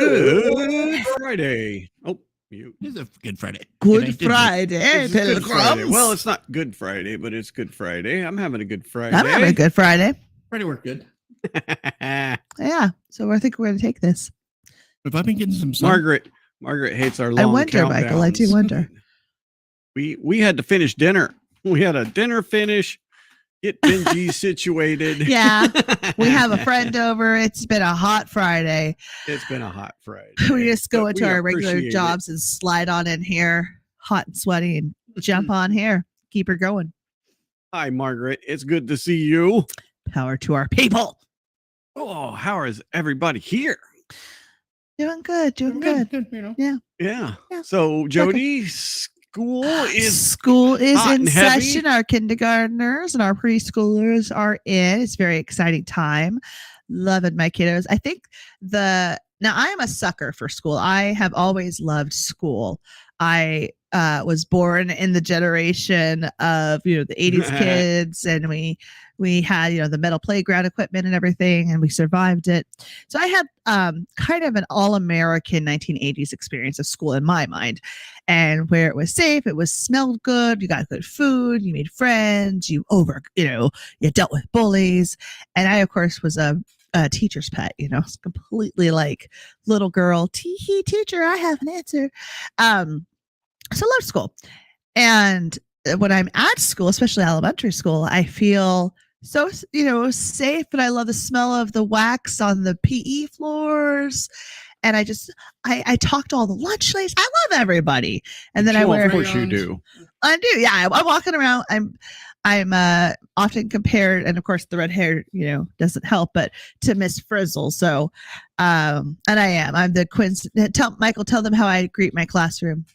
Good Friday. Oh, you. It's a Good Friday. Good Friday, It's Good Friday. pilgrims. Well, it's not Good Friday, but it's Good Friday. I'm having a good Friday. I'm having a good Friday. Friday worked good. Yeah. So I think we're going to take this. Have I been getting some sun? Margaret hates our long I wonder, Michael. I do countdowns. wonder. We had to finish dinner. We had a dinner finish. Get Benji situated. Yeah. We have a friend over. It's been a hot Friday. It's been a hot Friday. We just go but into we our regular appreciate jobs and slide on in here, hot and sweaty, and jump on here. Keep her going. Hi, Margaret. It's good to see you. Power to our people. Oh, how is everybody here? Doing good. Doing good. You know. Yeah. Yeah. Yeah. So, Jody, school is hot in and heavy. session. Our kindergartners and our preschoolers are in. It's a very exciting time. Loving my kiddos. I think now I am a sucker for school. I have always loved school. I was born in the generation of the 80s kids, and we had the metal playground equipment and everything, and we survived it. So I had kind of an all-American 1980s experience of school in my mind, and where it was safe, it was smelled good, you got good food, you made friends, you dealt with bullies, and I of course was a teacher's pet. It's completely like little girl, tee-hee, teacher, I have an answer. So I love school. And when I'm at school, especially elementary school, I feel so, safe. And I love the smell of the wax on the PE floors. And I talk to all the lunch ladies. I love everybody. And then I wear. Of course you do. I do. Yeah. I'm walking around. I'm often compared, and of course the red hair, doesn't help, but to Miss Frizzle. So, and I'm the Quincy. Michael, tell them how I greet my classroom.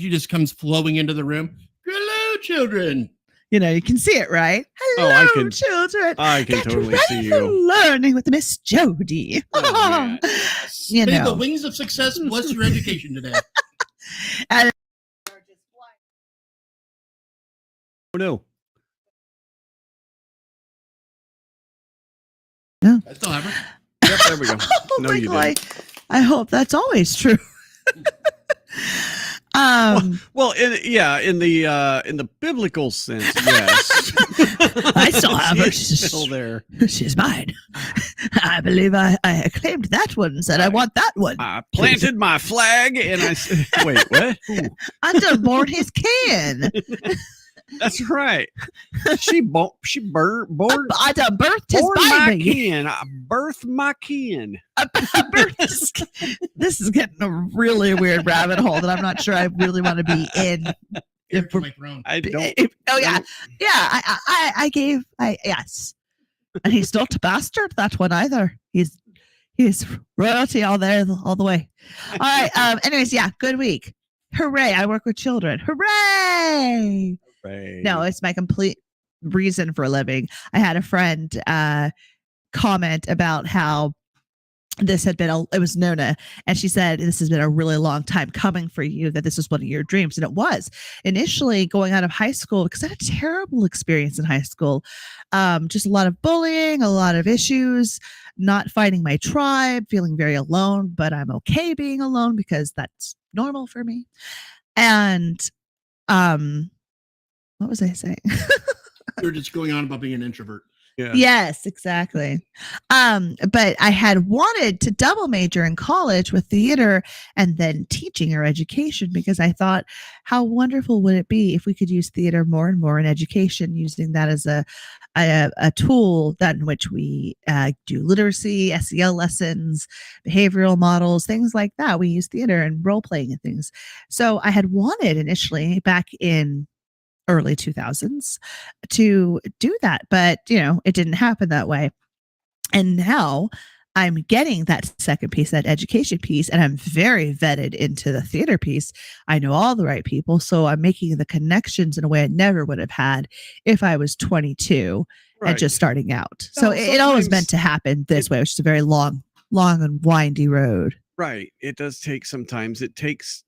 She just comes flowing into the room. Hello, children. You can see it, right? Hello, I can, children. I can Get totally ready see for you. learning with Miss Jody. Oh, May the wings of success bless your education today. And Oh, no. no. I still have her. Yep, there we go. Oh, No, you Michael, didn't. I hope that's always true. Well, in the biblical sense, yes. I still have her. She's still there. She's mine. I believe I claimed that one and said I want that one. I planted my flag and I said, wait, what? Ooh, I done born his kin. that's right. She born I done birthed his my baby. kin. I birthed my kin. This is getting a really weird rabbit hole that I'm not sure I really want to be in. If we're my throne. I don't. Yes. And he's not a bastard, that one either. He's royalty all the way. All right. Anyways, yeah, good week. Hooray. I work with children. Hooray. No, it's my complete reason for a living. I had a friend comment about how this had been it was Nona, and she said this has been a really long time coming for you, that this was one of your dreams. And it was initially going out of high school, because I had a terrible experience in high school. Just a lot of bullying, a lot of issues, not finding my tribe, feeling very alone, but I'm okay being alone because that's normal for me. And what was I saying? You're just going on about being an introvert. Yeah. Yes, exactly. But I had wanted to double major in college with theater and then teaching or education, because I thought, how wonderful would it be if we could use theater more and more in education, using that as a tool that in which we do literacy, SEL lessons, behavioral models, things like that. We use theater and role playing and things. So I had wanted initially back in early 2000s to do that, but it didn't happen that way. And now I'm getting that second piece, that education piece, and I'm very vetted into the theater piece. I know all the right people, so I'm making the connections in a way I never would have had if I was 22 and just starting out. So it always meant to happen this way, which is a very long and windy road. Right. It does take sometimes. It takes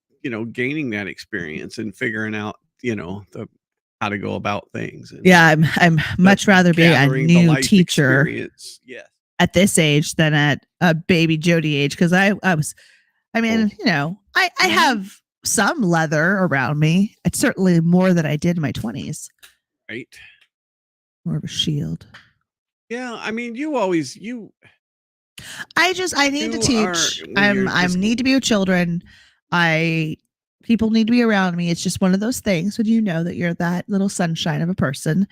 gaining that experience and figuring out how to go about things. And yeah, I'm much rather be a new teacher yes. at this age than at a baby Jody age, because I was I mean, I have some leather around me. It's certainly more than I did in my 20s. Right. More of a shield. Yeah, I mean, you I need to teach. I need to be with children. People need to be around me. It's just one of those things when you know that you're that little sunshine of a person,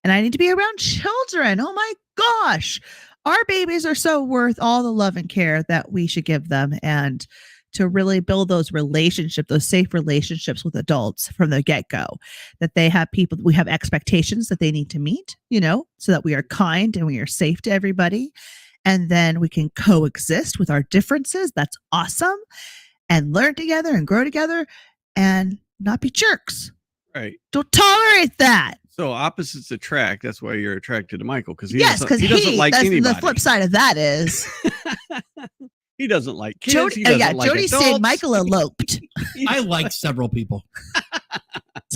and I need to be around children. Oh my gosh, our babies are so worth all the love and care that we should give them, and to really build those relationships, those safe relationships with adults from the get-go, that they have people, we have expectations that they need to meet, so that we are kind and we are safe to everybody. And then we can coexist with our differences. That's awesome. And learn together and grow together and not be jerks. Right. Don't tolerate that. So opposites attract. That's why you're attracted to Michael, because he doesn't like anybody. The flip side of that is he doesn't like kids. Jody said Michael eloped. I like several people.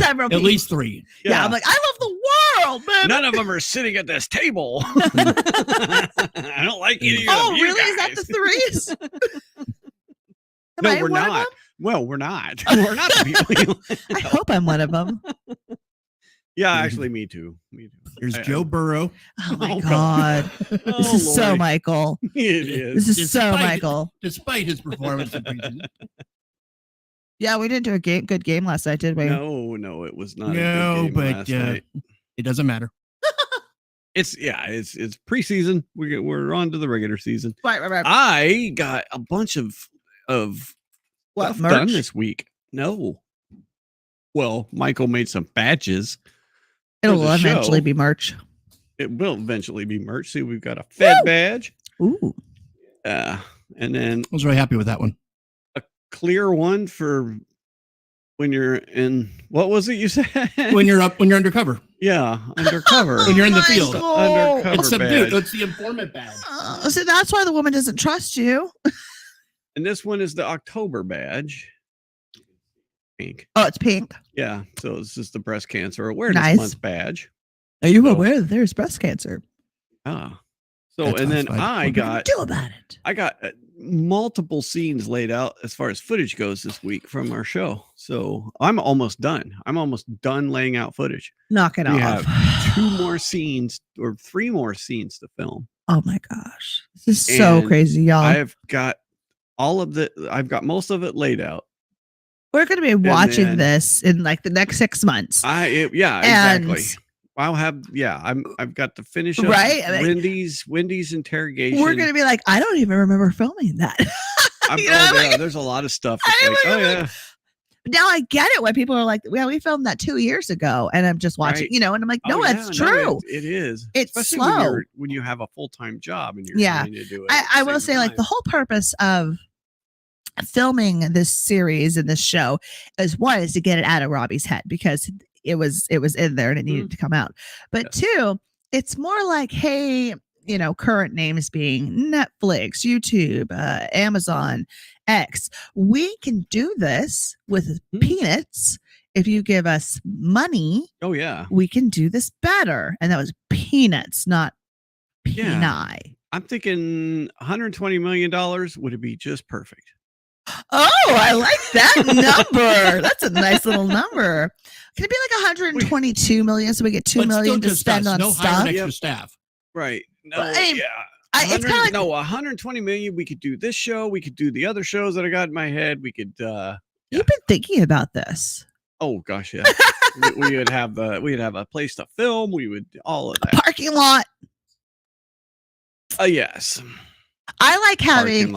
At least 3. Yeah, I'm like, I love the world, man. None of them are sitting at this table. I don't like any of you. Oh, really? Is that the 3s? No, we're not. Well, we're not. We're not the people. I hope I'm one of them. Yeah, actually, me too. There's Joe Burrow. Oh my God. This is so Michael. It is. This is so Michael. Despite his performance in preseason. Yeah, we didn't do a good game last night, did we? No, it was not. No, but it doesn't matter. It's preseason. We're on to the regular season. Right. I got a bunch of stuff done this week. No. Well, Michael made some badges. It'll eventually be merch. It will eventually be merch. See, we've got a Fed badge. Ooh. And then I was really happy with that one. A clear one for when you're in. What was it you said? When you're undercover. Yeah, undercover. When you're in the field. Undercover badge. It's the informant badge. So that's why the woman doesn't trust you. And this one is the October badge. Pink. Oh, it's pink. Yeah. So this is the breast cancer awareness month badge. Are you aware that there's breast cancer? Ah. So that's and then I got do about it. I got multiple scenes laid out as far as footage goes this week from our show. So I'm almost done. I'm almost done laying out footage. Knock it off. We have 2 more scenes or 3 more scenes to film. Oh my gosh. This is so crazy, y'all. I've got I've got most of it laid out. We're going to be watching this in like the next 6 months. Exactly. I'll have I've got to finish up Wendy's interrogation. We're going to be like, I don't even remember filming that. There's a lot of stuff. Now I get it when people are like, well, we filmed that 2 years ago, and I'm just watching, and I'm like, no, it's true. It is. It's especially slow when you have a full-time job and you're trying to do it. I will say, like, the whole purpose of filming this series and this show is to get it out of Robbie's head, because it was in there and it needed to come out. But 2, it's more like, hey, current names being Netflix, YouTube, Amazon, X. We can do this with peanuts. If you give us money, we can do this better. And that was peanuts, not peni. I'm thinking $120 million would be just perfect. Oh, I like that number. That's a nice little number. Can it be like 122 million so we get 2 million to spend on stuff? Extra staff. Right. No, it's kind of like, 120 million. We could do this show. We could do the other shows that I got in my head. We could. You've been thinking about this. Oh gosh, yeah. we would have a place to film. We would all of that. A parking lot. Yes. I like having,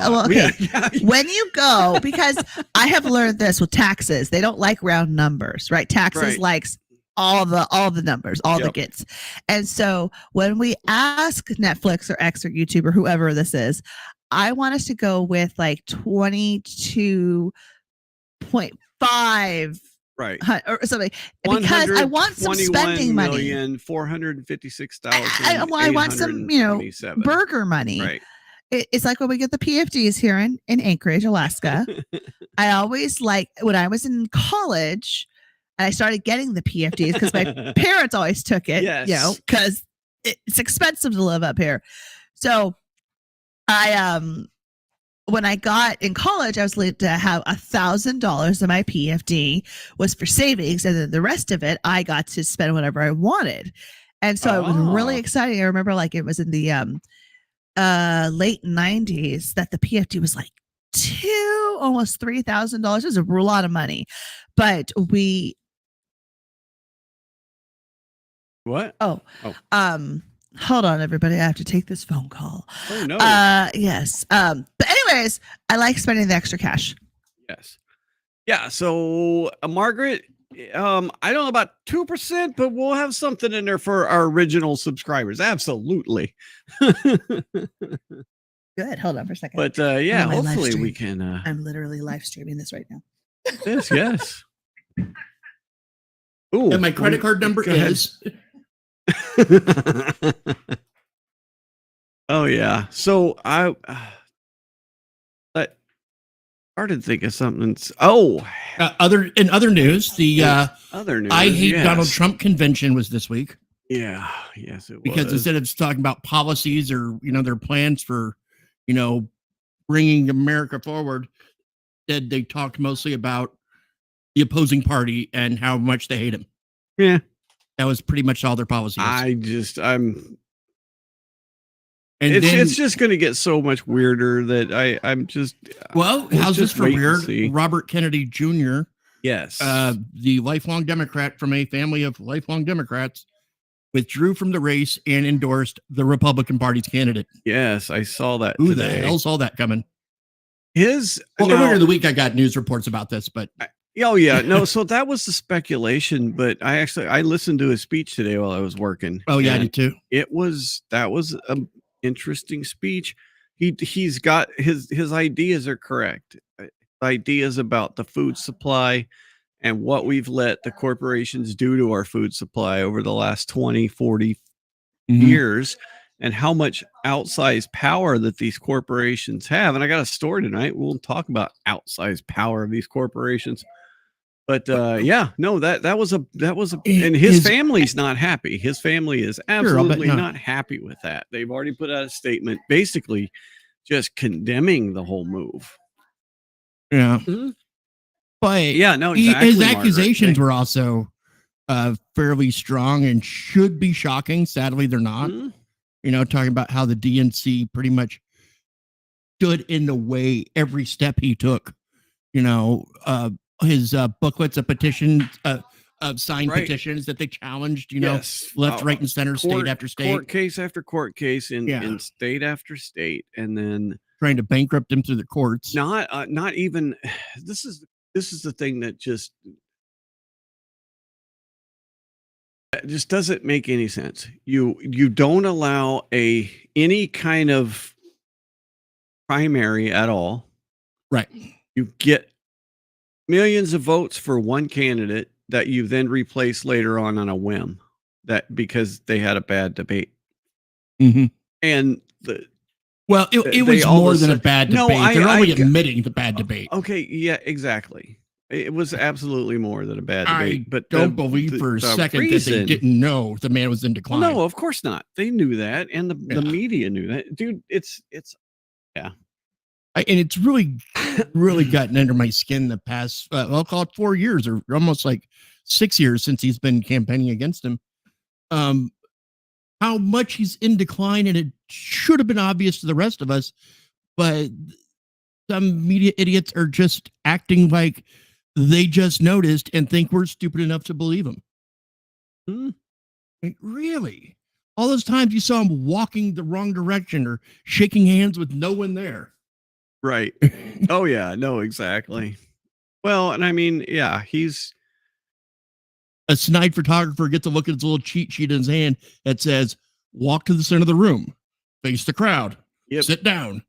when you go, because I have learned this with taxes, they don't like round numbers, right? Taxes likes all the numbers, all the gets. And so when we ask Netflix or X or YouTube or whoever this is, I want us to go with like 22.5 right or something, because I want some spending money. $456,000. I want some burger money. Right. It's like when we get the PFDs here in Anchorage, Alaska. I always when I was in college and I started getting the PFDs because my parents always took it, because it's expensive to live up here. So I when I got in college, I was able to have $1,000 of my PFD was for savings, and then the rest of it I got to spend whatever I wanted. And so it was really exciting. I remember like it was in the late 90s that the PFD was like almost $3,000. It was a lot of money. But What? Hold on, everybody. I have to take this phone call. Oh no. Yes. But anyways, I like spending the extra cash. Yes. Yeah. So Margaret, I don't know about 2%, but we'll have something in there for our original subscribers. Absolutely. Good. Hold on for a second. But yeah, hopefully we can. I'm literally live streaming this right now. Yes. Ooh, and my credit card number is. Oh yeah. So I started to think of something. Other news, the other news. I Hate Donald Trump convention was this week. Yeah. Yes, it because was. instead of talking about policies or their plans for bringing America forward, they talked mostly about the opposing party and how much they hate him. Yeah. That was pretty much all their policies. It's just going to get so much weirder that I'm just. Well, how's this for weird? Robert Kennedy Jr. Yes. The lifelong Democrat from a family of lifelong Democrats withdrew from the race and endorsed the Republican Party's candidate. Yes, I saw that. Who the hell saw that coming? Earlier in the week, I got news reports about this, but. Oh yeah, no. So that was the speculation, but I listened to his speech today while I was working. Oh yeah, I did too. That was an interesting speech. He's got his ideas are correct. Ideas about the food supply and what we've let the corporations do to our food supply over the last 20, 40 years, and how much outsized power that these corporations have. And I got a story tonight. We'll talk about outsized power of these corporations. But that was and his family's not happy. His family is absolutely not happy with that. They've already put out a statement basically just condemning the whole move. Yeah. Mm-hmm. But yeah, no, exactly, his accusations were also fairly strong and should be shocking. Sadly, they're not. Mm-hmm. Talking about how the DNC pretty much stood in the way every step he took. His booklets of petitions, of signed petitions that they challenged, left, right, and center, state after state, court case after court case, in state after state, and then trying to bankrupt him through the courts. Not even. This is the thing that just doesn't make any sense. You don't allow any kind of primary at all, right? You get millions of votes for one candidate that you then replace later on a whim, that because they had a bad debate. Mm-hmm. And it was more than a bad debate. They're only admitting the bad debate. Okay, yeah, exactly. It was absolutely more than a bad debate. But don't believe for a second that they didn't know the man was in decline. No, of course not. They knew that, and the media knew that. Dude, it's yeah. And it's really, really gotten under my skin the past, I'll call it 4 years or almost like 6 years since he's been campaigning against him. How much he's in decline, and it should have been obvious to the rest of us, but some media idiots are just acting like they just noticed and think we're stupid enough to believe him. Like, really? All those times you saw him walking the wrong direction or shaking hands with no one there. Right. Oh yeah, no, exactly. Well, and I mean, yeah, he's a snide photographer gets a look at his little cheat sheet in his hand that says, walk to the center of the room, face the crowd, sit down,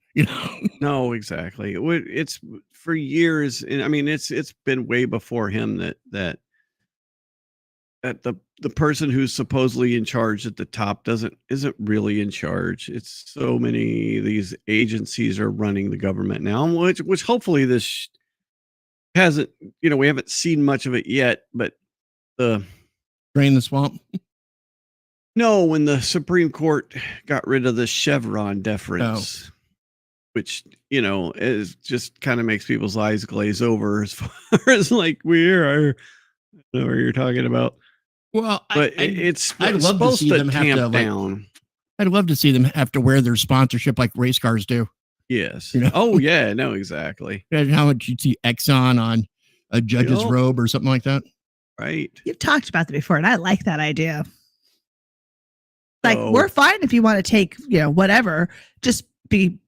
No, exactly. It's for years. And I mean, it's been way before him that the person who's supposedly in charge at the top isn't really in charge. It's so many of these agencies are running the government now, which hopefully this hasn't, we haven't seen much of it yet, but drain the swamp. No, when the Supreme Court got rid of the Chevron deference, which, is just kind of makes people's eyes glaze over as far as like we are. I don't know what you're talking about. Well, But it's I'd love to supposed see to them have tamp to, like, down. I'd love to see them have to wear their sponsorship like race cars do. Yes. You know? Oh, yeah. No, exactly. And how much you'd see Exxon on a judge's Yup. robe or something like that. Right. You've talked about that before, and I like that idea. Like, So- we're fine if you want to take, whatever. Just be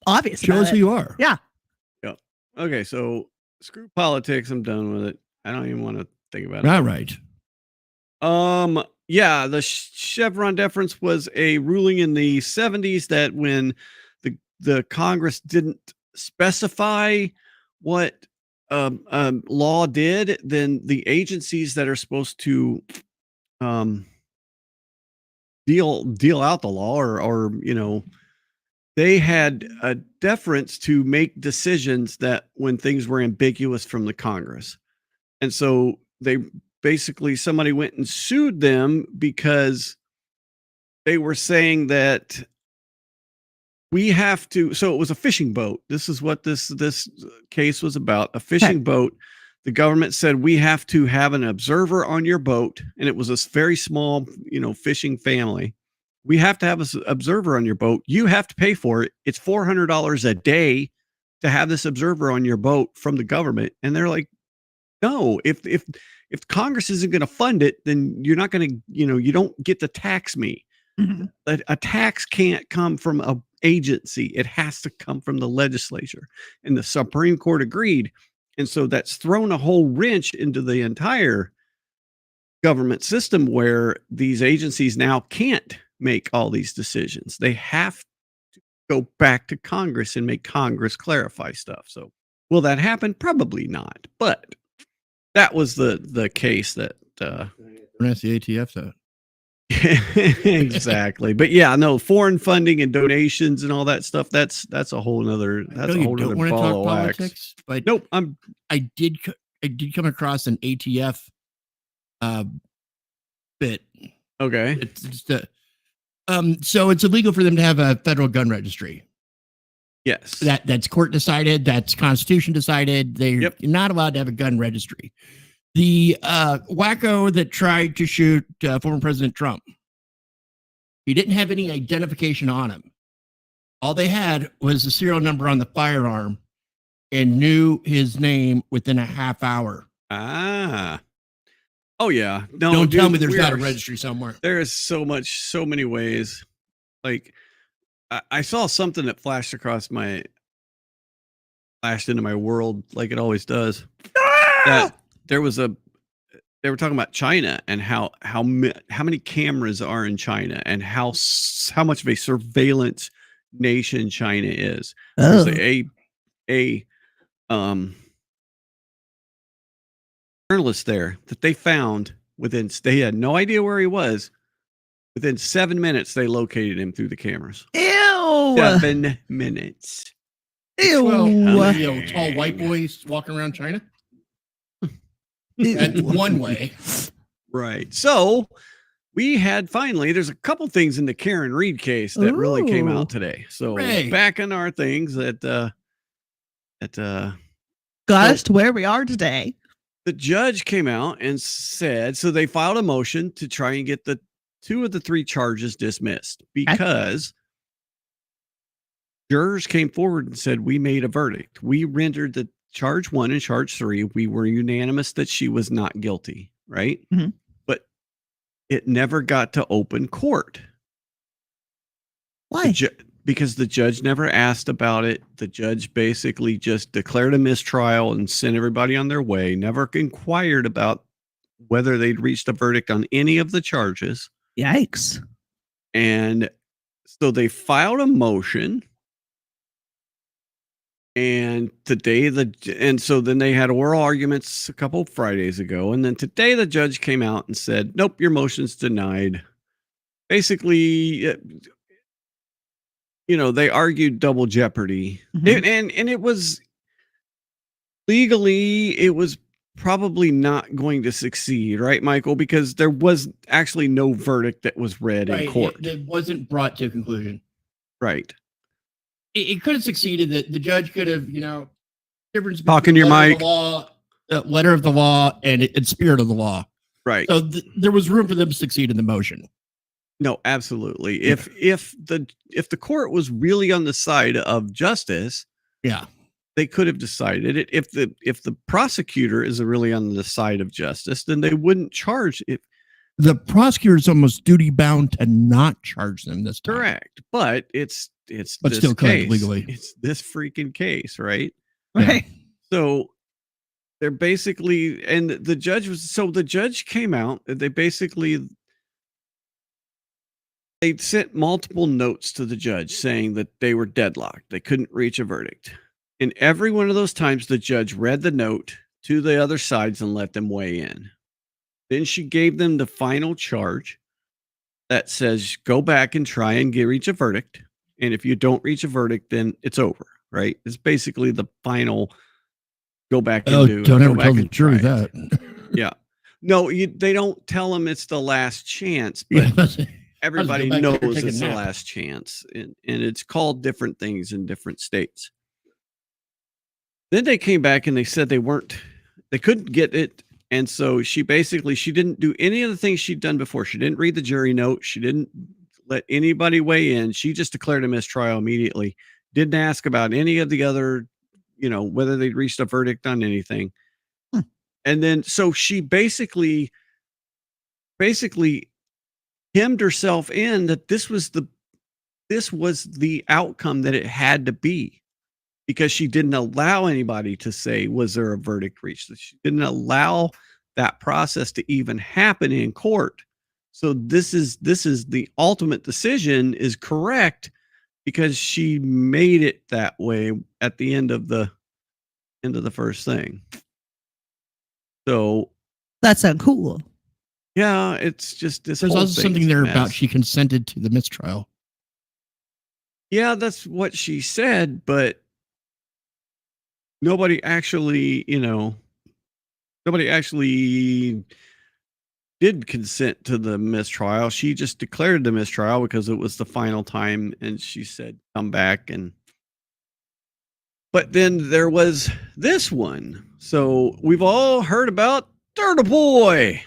obvious Show about us it. who you are. Yeah. Okay. So screw politics. I'm done with it. I don't even want to think about it. All right. Yeah, the Chevron deference was a ruling in the 70s that when the Congress didn't specify what law did, then the agencies that are supposed to deal out the law or they had a deference to make decisions that when things were ambiguous from the Congress. And so they basically somebody went and sued them because they were saying that we have to. So it was a fishing boat. This is what this case was about. A fishing boat. The government said we have to have an observer on your boat, and it was this very small, fishing family. We have to have an observer on your boat. You have to pay for it. It's $400 a day to have this observer on your boat from the government. And they're like, no, if Congress isn't going to fund it, then you're not going to, you don't get to tax me. Mhm. A tax can't come from an agency. It has to come from the legislature. And the Supreme Court agreed. And so that's thrown a whole wrench into the entire government system where these agencies now can't make all these decisions. They have to go back to Congress and make Congress clarify stuff. So will that happen? Probably not. But that was the case that That's the ATF though. exactly. But yeah, no, foreign funding and donations and all that stuff. That's a whole nother. That's a whole don't nother want to ball talk of wax. politics, but Nope. I did come across an ATF bit. Okay. It's just so it's illegal for them to have a federal gun registry. Yes. That's court decided. That's Constitution decided. They're not allowed to have a gun registry. The wacko that tried to shoot former President Trump, he didn't have any identification on him. All they had was the serial number on the firearm and knew his name within a half hour. Ah. Oh yeah. No, Don't tell dude, me there's we not a are- registry somewhere. There is so many ways. Like I saw something that flashed into my world like it always does. That they were talking about China and how many cameras are in China and how much of a surveillance nation China is. There's a journalist there that they found they had no idea where he was. Within 7 minutes, they located him through the cameras. Ew. 7 minutes. Ew. Well, tall white boys walking around China. That's one way. Right. So we had there's a couple things in the Karen Reed case that really came Ooh. out today. So Hooray. back in our things that Got us to where we are today. the judge came out and said, so they filed a motion to try and get the 2 of the 3 charges dismissed because jurors came forward and said, we made a verdict. We rendered the charge 1 and charge 3. We were unanimous that she was not guilty. Right. Mhm. But it never got to open court. Why? Because the judge never asked about it. The judge basically just declared a mistrial and sent everybody on their way, never inquired about whether they'd reached a verdict on any of the charges. Yikes. And so they filed a motion. And so then they had oral arguments a couple of Fridays ago. And then today the judge came out and said, nope, your motion's denied. Basically, they argued double jeopardy. Mhm. And it was legally, it was probably not going to succeed, right, Michael? Because there was actually no verdict that was read in court. It wasn't brought to a conclusion. Right. it could have succeeded. That the judge could have, difference Talking between to your letter of mic. the law, letter of the law, and spirit of the law. Right. So there was room for them to succeed in the motion. No, absolutely. If the court was really on the side of justice, Yeah. they could have decided it. If the prosecutor is really on the side of justice, then they wouldn't charge it. The prosecutor is almost duty bound to not charge them this time. Correct. But it's But this still could case. legally. It's this freaking case, right? Right. So they're basically, and the judge came out. They sent multiple notes to the judge saying that they were deadlocked. They couldn't reach a verdict. And every one of those times, the judge read the note to the other sides and let them weigh in. Then she gave them the final charge that says, go back and try and reach a verdict. And if you don't reach a verdict, then it's over, right? It's basically the final go back and do it. Don't ever Go tell back the and jury try it. that. Yeah. No, they don't tell them it's the last chance, but Yeah. everybody Go back knows there, take a it's the nap. last chance. And it's called different things in different states. Then they came back and they said they couldn't get it. And so she didn't do any of the things she'd done before. She didn't read the jury note. She didn't let anybody weigh in. She just declared a mistrial immediately. Didn't ask about any of the other, whether they'd reached a verdict on anything. And then, so she basically hemmed herself in that this was the outcome that it had to be, because she didn't allow anybody to say, was there a verdict reached? She didn't allow that process to even happen in court. So this is the ultimate decision is correct because she made it that way at the end of the first thing. So That's uncool. yeah, it's just this. There's whole also thing's something there a mess. about she consented to the mistrial. Yeah, that's what she said, but nobody actually did consent to the mistrial. She just declared the mistrial because it was the final time, and she said, come back. But then there was this one. So we've all heard about Turtle Boy.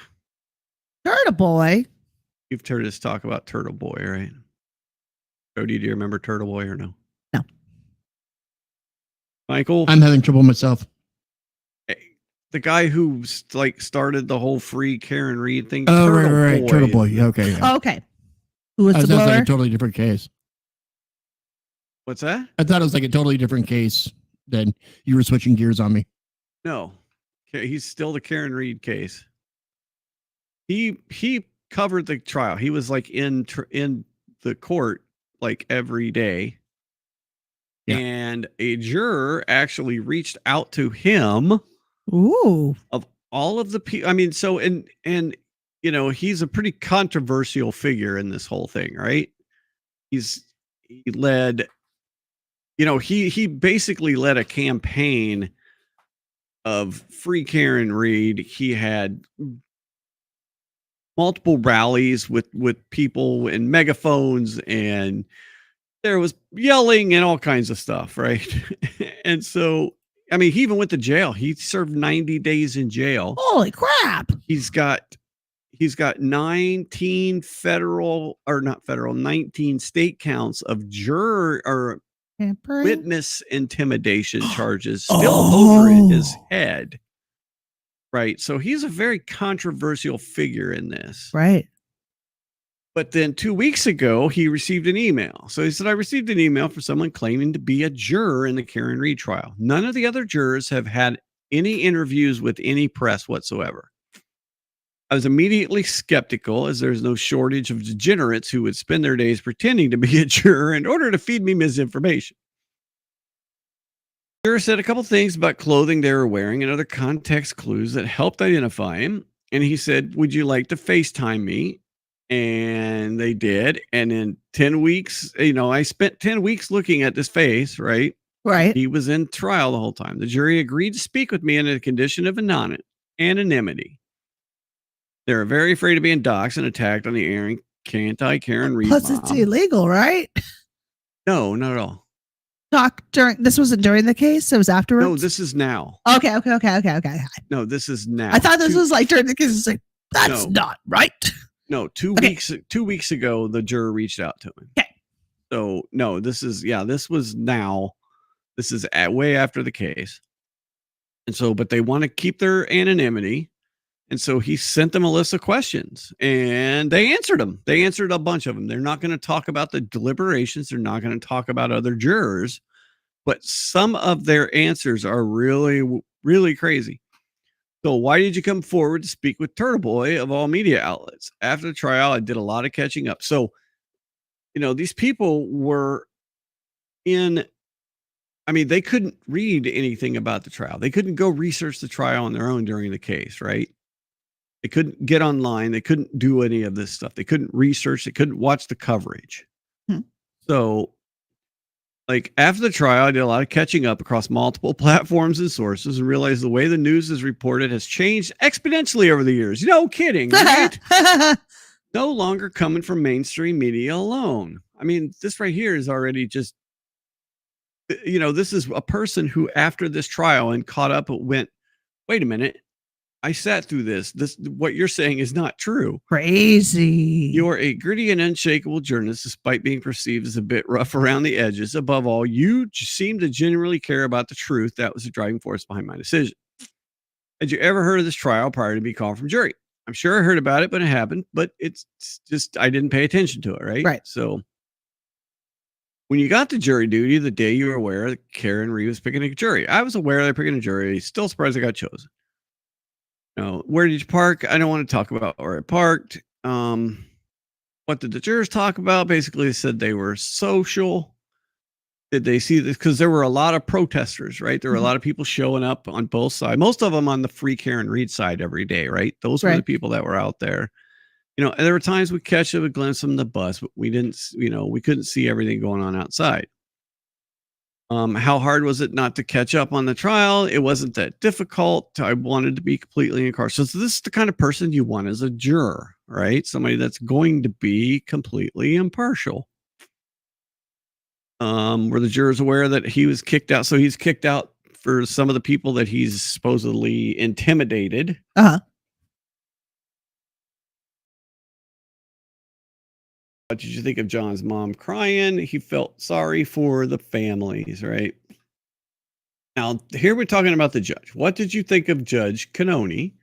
Turtle Boy. You've heard us talk about Turtle Boy, right? Cody, do you remember Turtle Boy or no? No. Michael? I'm having trouble myself. The guy who started the whole free Karen Reed thing. Oh, right. Turtle Boy. Yeah, okay. Yeah. Oh, okay. Who was I the thought it was blower? like a totally different case. What's that? I thought it was like a totally different case than you were switching gears on me. No. Okay, he's still the Karen Reed case. He covered the trial. He was like in the court like every day. Yeah. And a juror actually reached out to him. Ooh. Of all of the people, I mean, so and he's a pretty controversial figure in this whole thing, right? He led, he basically led a campaign of free Karen Reed. He had multiple rallies with people and megaphones, and there was yelling and all kinds of stuff, right? And so, I mean, he even went to jail. He served 90 days in jail. Holy crap. He's got 19 19 state counts of juror or Tampering? witness intimidation charges still over his head. Right. So he's a very controversial figure in this. Right. But then 2 weeks ago, he received an email. So he said, I received an email from someone claiming to be a juror in the Karen Reed trial. None of the other jurors have had any interviews with any press whatsoever. I was immediately skeptical, as there's no shortage of degenerates who would spend their days pretending to be a juror in order to feed me misinformation. The juror said a couple things about clothing they were wearing and other context clues that helped identify him. And he said, would you like to FaceTime me? And they did. And in 10 weeks, I spent 10 weeks looking at this face, right? Right. He was in trial the whole time. The jury agreed to speak with me under the condition of anonymity. They're very afraid of being doxxed and attacked on the air and anti-Karen Reed. Plus, it's illegal, right? No, not at all. talk during? This wasn't during the case. It was afterwards. No, this is now. Okay. No, this is now. I thought this was like during the case. It's like that's not right. No, 2 weeks. 2 weeks ago, the juror reached out to him. Okay. So no, this was now. This is way after the case. And so, but they want to keep their anonymity. And so he sent them a list of questions and they answered them. They answered a bunch of them. They're not going to talk about the deliberations. They're not going to talk about other jurors, but some of their answers are really, really crazy. So why did you come forward to speak with Turtle Boy of all media outlets? After the trial, I did a lot of catching up. So, these people were they couldn't read anything about the trial. They couldn't go research the trial on their own during the case, right? They couldn't get online. They couldn't do any of this stuff. They couldn't research. They couldn't watch the coverage. So, after the trial, I did a lot of catching up across multiple platforms and sources and realized the way the news is reported has changed exponentially over the years. No kidding, right? No longer coming from mainstream media alone. I mean, this right here is already just, this is a person who, after this trial and caught up, went, wait a minute. I sat through this. What you're saying is not true. Crazy. You're a gritty and unshakable journalist, despite being perceived as a bit rough around the edges. Above all, you seem to genuinely care about the truth. That was the driving force behind my decision. Had you ever heard of this trial prior to being called from jury? I'm sure I heard about it, but it happened. But it's just, I didn't pay attention to it, right? Right. So when you got to jury duty, the day you were aware that Karen Reed was picking a jury, I was aware they're picking a jury. Still surprised I got chosen. Where did you park? I don't want to talk about where I parked. What did the jurors talk about? Basically, they said they were social. Did they see this? Because there were a lot of protesters, right? There were a lot of people showing up on both sides. Most of them on the free Karen Reed side every day, right? Those were the people that were out there. And there were times we catch a glimpse from the bus, but we didn't, we couldn't see everything going on outside. How hard was it not to catch up on the trial? It wasn't that difficult. I wanted to be completely impartial. So this is the kind of person you want as a juror, right? Somebody that's going to be completely impartial. Were the jurors aware that he was kicked out? So he's kicked out for some of the people that he's supposedly intimidated. What did you think of John's mom crying? He felt sorry for the families, right? Now, here we're talking about the judge. What did you think of Judge Cannone?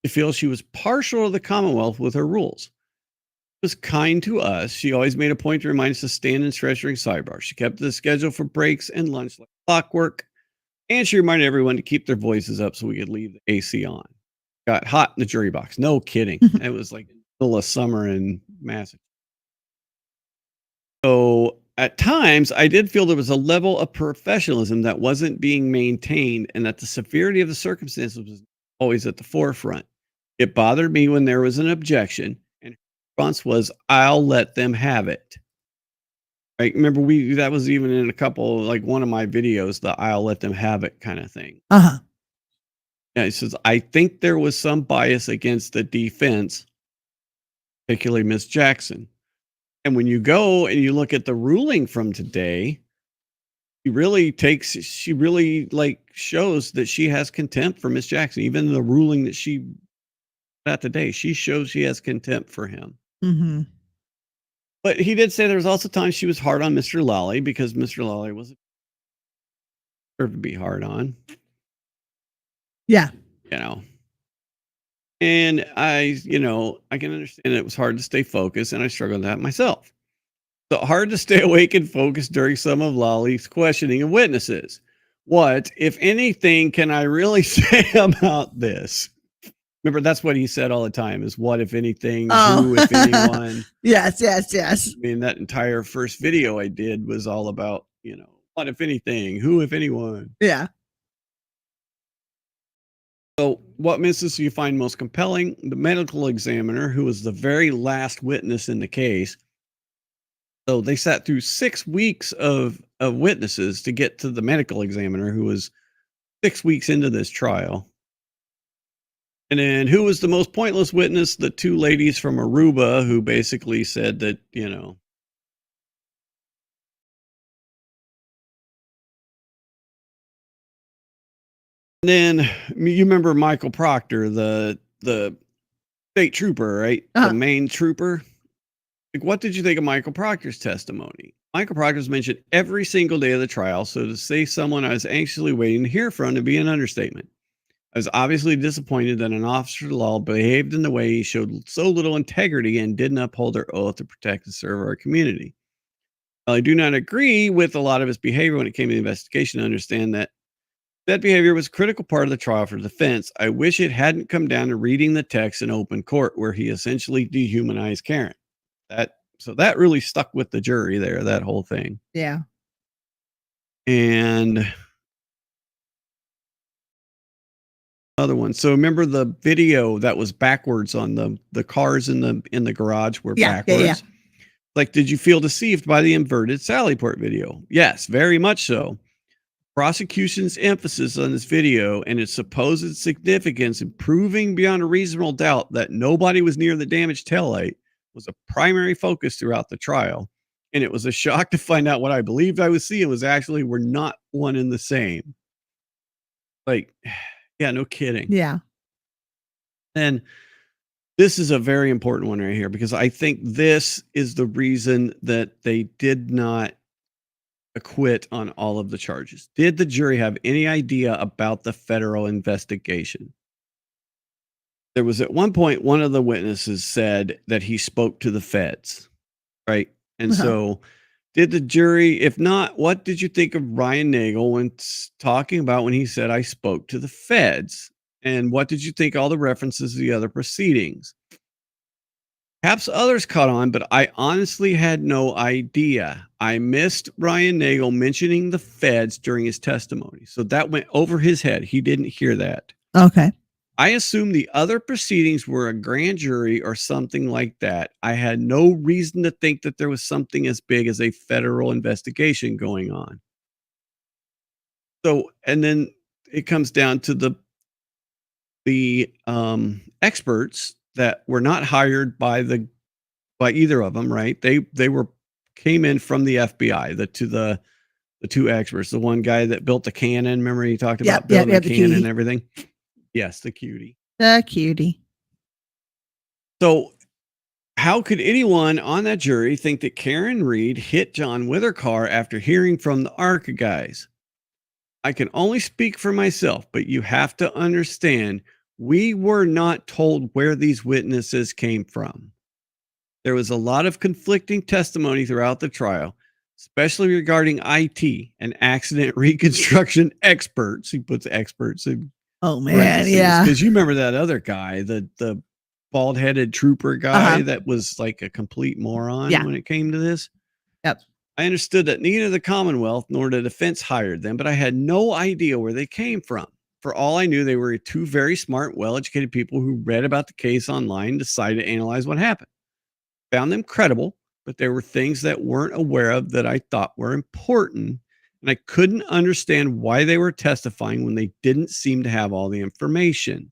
You feel she was partial to the Commonwealth with her rules. She was kind to us. She always made a point to remind us to stand and stretch during sidebar. She kept the schedule for breaks and lunch like clockwork. And she reminded everyone to keep their voices up so we could leave the AC on. Got hot in the jury box. No kidding. It was like the middle of summer in Massachusetts. So at times, I did feel there was a level of professionalism that wasn't being maintained and that the severity of the circumstances was always at the forefront. It bothered me when there was an objection and her response was, I'll let them have it. Right? Remember, that was even in a couple, like one of my videos, the I'll let them have it kind of thing. Yeah, it says, I think there was some bias against the defense, particularly Miss Jackson. And when you go and you look at the ruling from today, she really shows that she has contempt for Miss Jackson. Even the ruling that she got today, she shows she has contempt for him. But he did say there was also times she was hard on Mr. Lally because Mr. Lally was deserved to be hard on. Yeah. And I can understand it was hard to stay focused, and I struggled with that myself. So hard to stay awake and focused during some of Lally's questioning of witnesses. What, if anything, can I really say about this? Remember, that's what he said all the time is what, if anything, who, if anyone. Yes. I mean, that entire first video I did was all about, what, if anything, who, if anyone. Yeah. So what witnesses do you find most compelling? The medical examiner, who was the very last witness in the case. So they sat through 6 weeks of witnesses to get to the medical examiner, who was 6 weeks into this trial. And then who was the most pointless witness? The two ladies from Aruba who basically said that, then you remember Michael Proctor, the state trooper, right? The main trooper. Like, what did you think of Michael Proctor's testimony? Michael Proctor's mentioned every single day of the trial, so to say someone I was anxiously waiting to hear from would be an understatement. I was obviously disappointed that an officer of the law behaved in the way he showed so little integrity and didn't uphold their oath to protect and serve our community. While I do not agree with a lot of his behavior when it came to the investigation, I understand that behavior was a critical part of the trial for the defense. I wish it hadn't come down to reading the text in open court where he essentially dehumanized Karen. So that really stuck with the jury there, that whole thing. Yeah. And another one. So remember the video that was backwards on the cars in the garage were backwards? Yeah. Like, did you feel deceived by the inverted Sallyport video? Yes, very much so. Prosecution's emphasis on this video and its supposed significance in proving beyond a reasonable doubt that nobody was near the damaged taillight was a primary focus throughout the trial. And it was a shock to find out what I believed I was seeing was actually were not one and the same. Like, yeah, no kidding. Yeah. And this is a very important one right here, because I think this is the reason that they did not acquit on all of the charges. Did the jury have any idea about the federal investigation? There was at one point, one of the witnesses said that he spoke to the feds, right? And so did the jury, if not, what did you think of Ryan Nagel when talking about when he said, I spoke to the feds? And what did you think all the references to the other proceedings? Perhaps others caught on, but I honestly had no idea. I missed Ryan Nagel mentioning the feds during his testimony. So that went over his head. He didn't hear that. Okay. I assumed the other proceedings were a grand jury or something like that. I had no reason to think that there was something as big as a federal investigation going on. So, and then it comes down to the experts that were not hired by either of them, right? They came in from the FBI, the two experts, the one guy that built the cannon. Remember he talked about building the cannon and everything? Yes, the cutie. The cutie. So how could anyone on that jury think that Karen Reed hit John with her car after hearing from the ARCA guys? I can only speak for myself, but you have to understand, we were not told where these witnesses came from. There was a lot of conflicting testimony throughout the trial, especially regarding IT and accident reconstruction experts. He puts experts in. Oh man, yeah. Because you remember that other guy, the bald-headed trooper guy that was like a complete moron when it came to this. Yep. I understood that neither the Commonwealth nor the defense hired them, but I had no idea where they came from. For all I knew, they were two very smart, well-educated people who read about the case online, decided to analyze what happened. Found them credible, but there were things that weren't aware of that I thought were important, and I couldn't understand why they were testifying when they didn't seem to have all the information.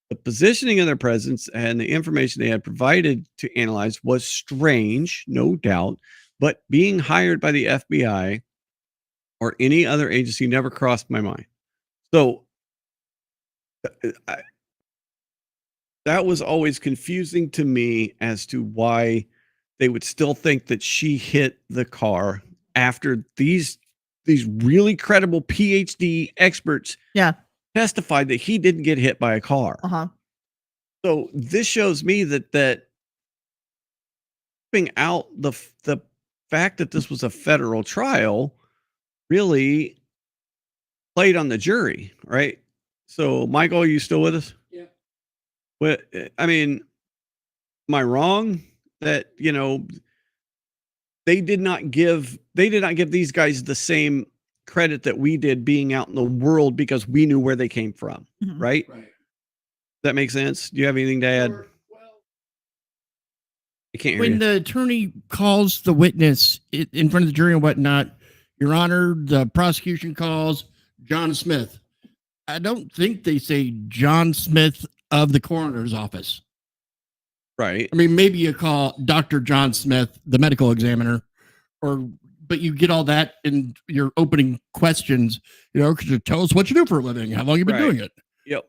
The positioning of their presence and the information they had provided to analyze was strange, no doubt, but being hired by the FBI or any other agency never crossed my mind. So that was always confusing to me as to why they would still think that she hit the car after these really credible PhD experts testified that he didn't get hit by a car. So this shows me that out the fact that this was a federal trial really played on the jury, right? So Michael, are you still with us? Yeah. Well, I mean, am I wrong that, they did not give these guys the same credit that we did being out in the world because we knew where they came from, right? Right. That makes sense. Do you have anything to add? Well, I can't hear when you. the attorney calls the witness in front of the jury and whatnot, Your Honor, the prosecution calls John Smith. I don't think they say John Smith of the coroner's office. Right. I mean, maybe you call Dr. John Smith, the medical examiner, or but you get all that in your opening questions, because you tell us what you do for a living, how long you've been doing it. Yep.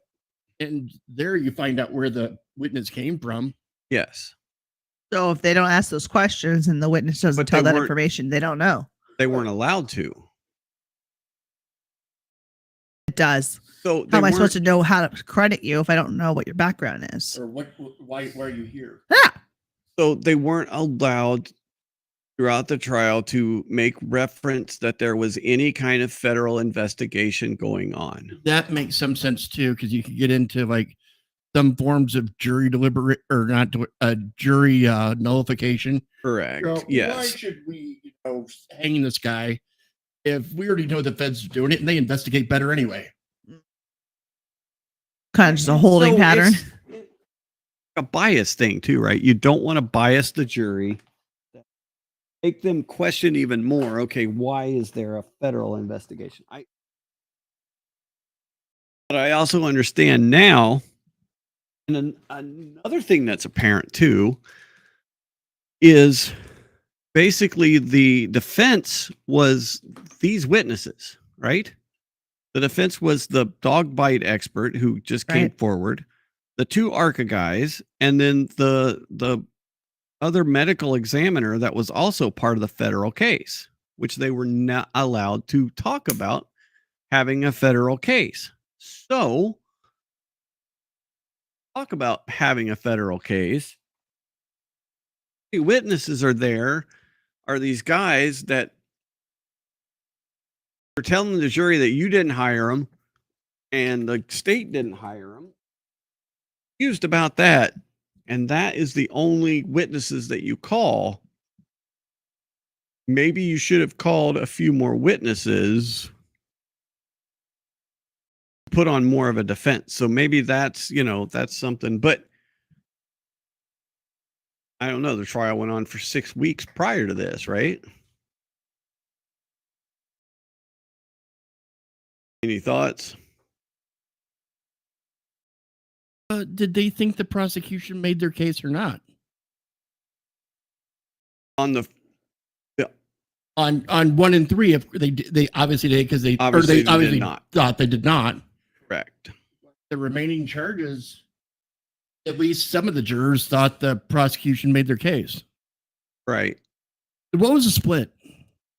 And there you find out where the witness came from. Yes. So if they don't ask those questions and the witness doesn't But tell they that weren't- information, they don't know. They weren't allowed to. It does. So How am I supposed to know how to credit you if I don't know what your background is? Or why are you here? Yeah. So they weren't allowed throughout the trial to make reference that there was any kind of federal investigation going on. That makes some sense too, because you could get into like some forms of jury deliberate or not jury nullification. Correct. Why Yes. should we, hang this guy if we already know the feds are doing it and they investigate better anyway? Kind of just a holding So pattern. it's a bias thing too, right? You don't want to bias the jury. Make them question even more. Okay, why is there a federal investigation? But I also understand now, and another thing that's apparent too is basically the defense was these witnesses, right? The defense was the dog bite expert who just came Right. forward, the two ARCA guys, and then the other medical examiner that was also part of the federal case, which they were not allowed to talk about having a federal case. So, talk about having a federal case. The witnesses are there, are these guys that are telling the jury that you didn't hire them and the state didn't hire them. Accused about that. And that is the only witnesses that you call. Maybe you should have called a few more witnesses, put on more of a defense. So maybe that's, that's something. But I don't know. The trial went on for 6 weeks prior to this, right? Any thoughts? Did they think the prosecution made their case or not? On the On 1 and 3, if they obviously did because they Obviously they obviously did not. thought they did not. correct. The remaining charges, at least some of the jurors thought the prosecution made their case. Right. What was the split?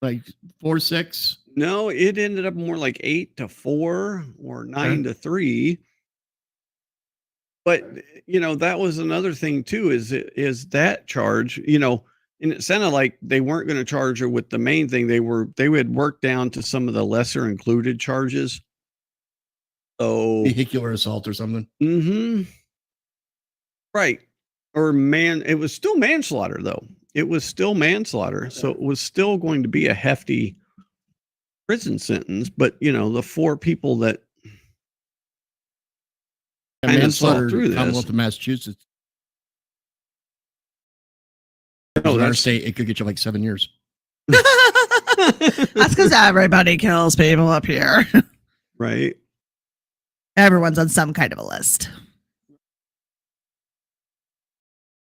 Like 4-6? No, it ended up more like 8-4 or 9-3. But that was another thing too, is that charge, and it sounded like they weren't going to charge her with the main thing. They would work down to some of the lesser included charges. So Vehicular assault or something. Right. Or it was still manslaughter though. It was still manslaughter. So it was still going to be a hefty prison sentence, but the 4 people that kind of saw Manslaughter, through this. Commonwealth of Massachusetts. No, in our that's state, it could get you like 7 years. That's because everybody kills people up here. right. Everyone's on some kind of a list.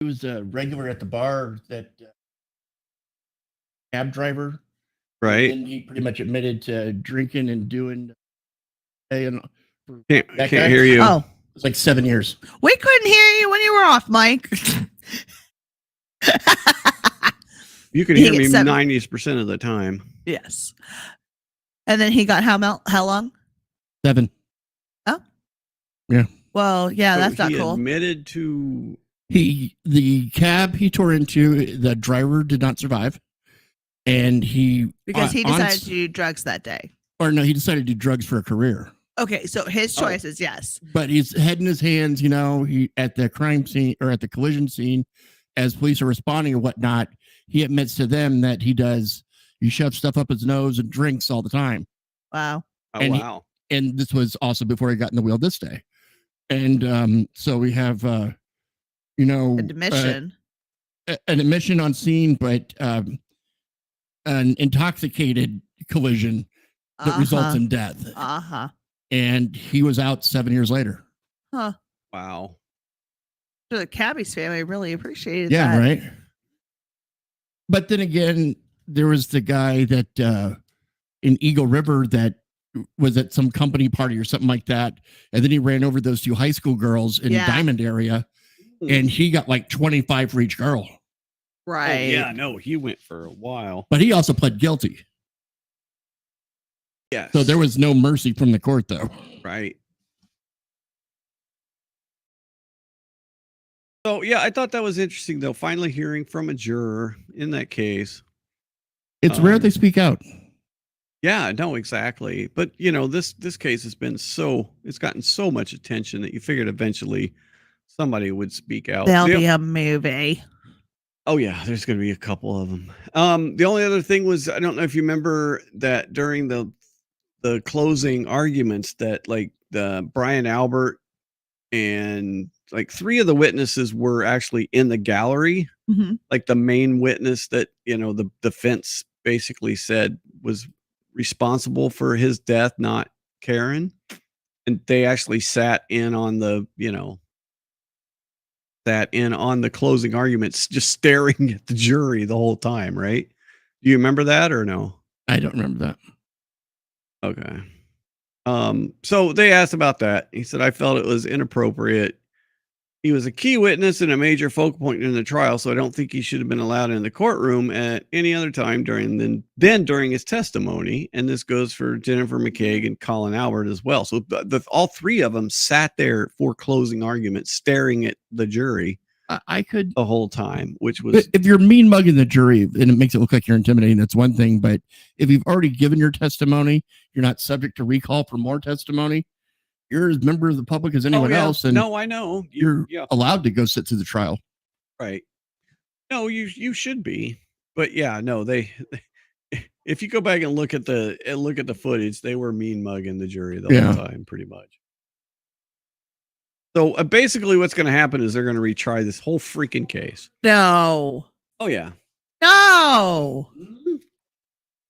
He was a regular at the bar, that cab driver. Right. And he pretty much admitted to drinking and doing. And Can't That guy? hear you. Oh, it's like 7 years. we couldn't hear you when you were off, Mike. You can He hear me gets 7. 90% of the time. Yes. And then he got how long? 7. Well, yeah, So that's not he cool. admitted to The cab he tore into, the driver did not survive. And Because he decided to do drugs that day. he decided to do drugs for a career. Okay, so his Oh. choice is yes. But he's head in his hands, he at the crime scene or at the collision scene, as police are responding and whatnot, he admits to them that he shoves stuff up his nose and drinks all the time. Wow. oh And wow. And this was also before he got in the wheel this day. And so we have Admission. an admission on scene, but an intoxicated collision that results in death. Uh-huh. And he was out 7 years later. Huh. Wow. So the Cabby's family really appreciated Yeah, that. right. But then again, the guy that in Eagle River that was at some company party or something like that, and then he ran over those 2 high school girls in Diamond area, and he got like 25 for each girl. Right. Oh, yeah, no, he went for a while. But he also pled guilty. Yes. So there was no mercy from the court, though. Right. So, yeah, I thought that was interesting, though. Finally hearing from a juror in that case. It's rare they speak out. Yeah, no, exactly. But, this case has been it's gotten so much attention that you figured eventually somebody would speak out. There'll be a movie. Oh, yeah, there's going to be a couple of them. The only other thing was, I don't know if you remember that during the closing arguments that like the Brian Albert and like 3 of the witnesses were actually in the gallery. Mm-hmm. Like the main witness that, the defense basically said was responsible for his death, not Karen. And they actually sat in on the closing arguments, just staring at the jury the whole time, right? Do you remember that or no? I don't remember that. Okay. So they asked about that. He said, I felt it was inappropriate. He was a key witness and a major focal point in the trial, so I don't think he should have been allowed in the courtroom at any other time during his testimony. And this goes for Jennifer McCaig and Colin Albert as well. So all 3 of them sat there for closing arguments, staring at the jury. I could the whole time, which was, if you're mean mugging the jury and it makes it look like you're intimidating, that's one thing. But if you've already given your testimony, you're not subject to recall for more testimony. You're as member of the public as anyone else, and no, I know you're allowed to go sit through the trial. Right? No, you should be, but yeah, no, they. If you go back and look at the footage, they were mean mugging the jury the whole time, pretty much. So basically, what's going to happen is they're going to retry this whole freaking case. No. Oh yeah. No.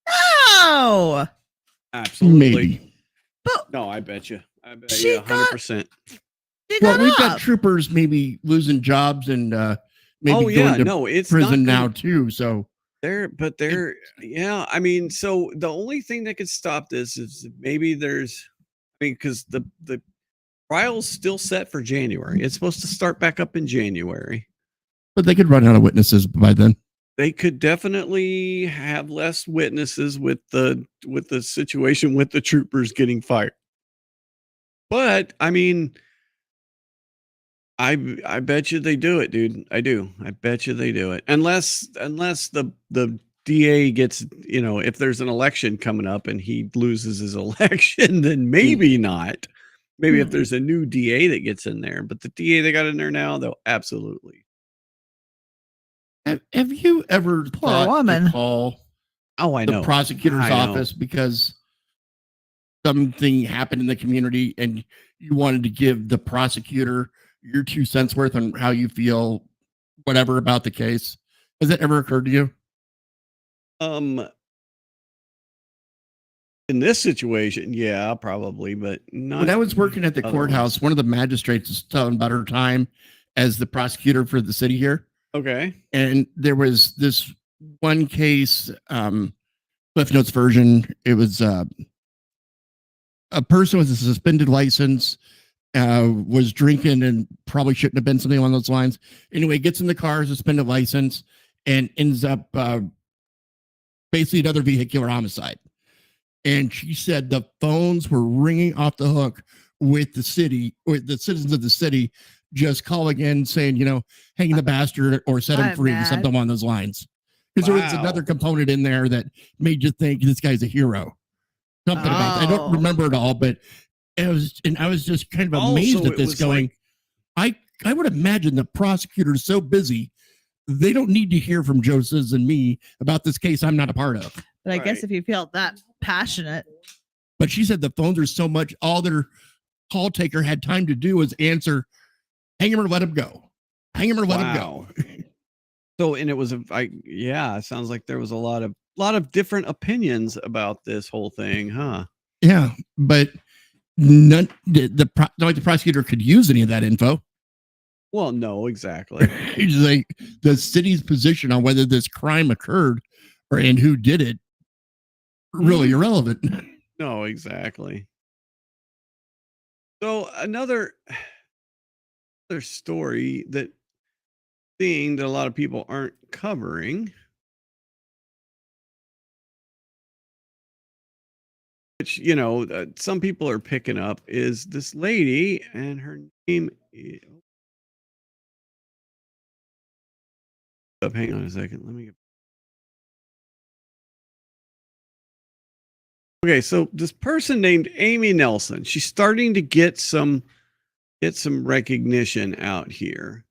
No. Absolutely. Maybe. But no, I bet you. I bet you 100%. Well, we've got troopers maybe losing jobs and maybe going to prison now too. So yeah. I mean, so the only thing that could stop this is maybe because the trial's still set for January. It's supposed to start back up in January. But they could run out of witnesses by then. They could definitely have less witnesses with the situation with the troopers getting fired. But I mean, I bet you they do it, dude. I do. I bet you they do it. Unless the DA gets, if there's an election coming up and he loses his election, then maybe not. Maybe if there's a new DA that gets in there, but the DA they got in there now, they'll absolutely. Have you ever thought to call the prosecutor's office because something happened in the community and you wanted to give the prosecutor your 2 cents worth on how you feel, whatever about the case? Has that ever occurred to you? In this situation, yeah, probably, but not. When I was working at the courthouse, one of the magistrates was telling about her time as the prosecutor for the city here. Okay. And there was this one case, Cliff Notes version. It was a person with a suspended license, was drinking and probably shouldn't have been, something along those lines. Anyway, gets in the car, suspended license, and ends up basically another vehicular homicide. And she said the phones were ringing off the hook with the city, or the citizens of the city, just calling in saying, hang the bastard or set him free, something along those lines. Because there was another component in there that made you think this guy's a hero. Something about that. I don't remember it all, but I was just kind of amazed at this going, I would imagine the prosecutor's so busy, they don't need to hear from Joseph and me about this case I'm not a part of. But I guess if you feel that passionate. But she said the phones are so much, all their call taker had time to do was answer, hang him or let him go. Hang him or let him go. So, and it was it sounds like there was a lot of different opinions about this whole thing, huh? Yeah, but not like the prosecutor could use any of that info. Well, no, exactly. It's like the city's position on whether this crime occurred and who did it really irrelevant. No, exactly. So another story that a lot of people aren't covering, which some people are picking up, is this lady, and her name is, hang on a second, let me get. Okay, so this person named Amy Nelson, she's starting to get some recognition out here.